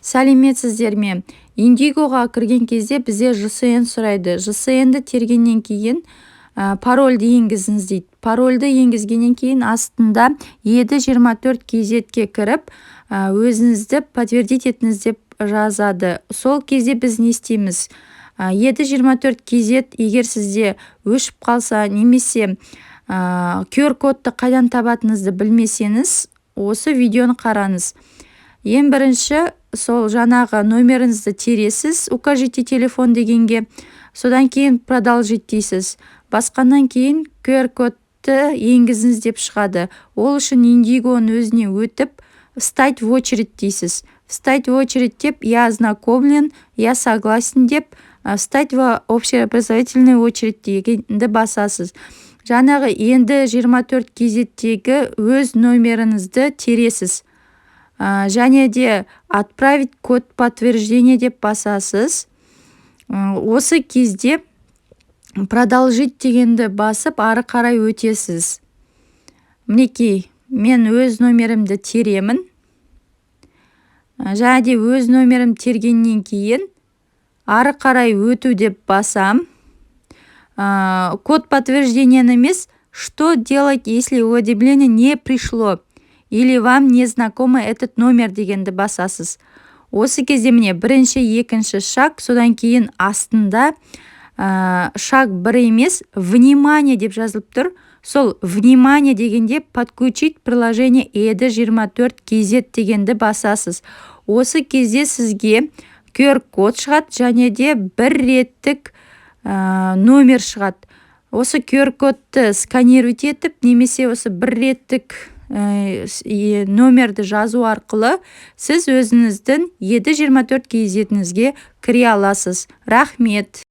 Сәлеметсіздер ме? Индигоға кірген кезде бізде JSN сұрайды. JSN-ді тергеннен кейін парольді енгізіңіз дейді. Парольді енгізгеннен кейін астында еді24 KZ-ке кіріп, өзіңізді подтвердить етіңіз деп жазады. Сол кезде біз не істейміз? еді24 KZ егер сізде өшіп қалса, немесе QR-кодты қайдан табатыныңызды білмесеңіз, осы видеоны қараңыз. Ең бірінші сол жаңағы номеріңізді тересіз, укажите телефон дегенге, содан кейін продолжить дейсіз. Басқаннан кейін QR-кодты енгізіңіз деп шығады. Ол үшін Индигоның өзіне өтіп, встать в очередь дейсіз. Встать в очередь деп, я ознакомлен, я согласен деп, встать в общеобразовательный очередь дегенді басасыз. Жаңағы енді 24 KZ-тегі өз номеріңізді тересіз. Және де отправить код подтверждения деп басасыз. Осы кезде продолжить дегенді басып, ары қарай өтесіз. Мінекей, мен өз номерімді теремін. Және де өз номерім тергеннен кейін ары қарай өту деп басам. Код подтверждения емес, что делать, если уведомление не пришло? Или вам не знакомый этот номер дегенді басасыз. Осы кезде міне бірінші, екінші шаг, содан кейін астында шаг бір емес, внимание деп жазылып тұр. Сол внимание дегенде подключить приложение еді24 KZ дегенді басасыз. Осы кезде сізге QR-код шығады, және де бір реттік номер шығады. Осы QR-кодты сканировать етіп, немесе осы бір реттік номерді жазу арқылы сіз өзіңіздің еді24 KZ-іңізге кіре аласыз. Рахмет.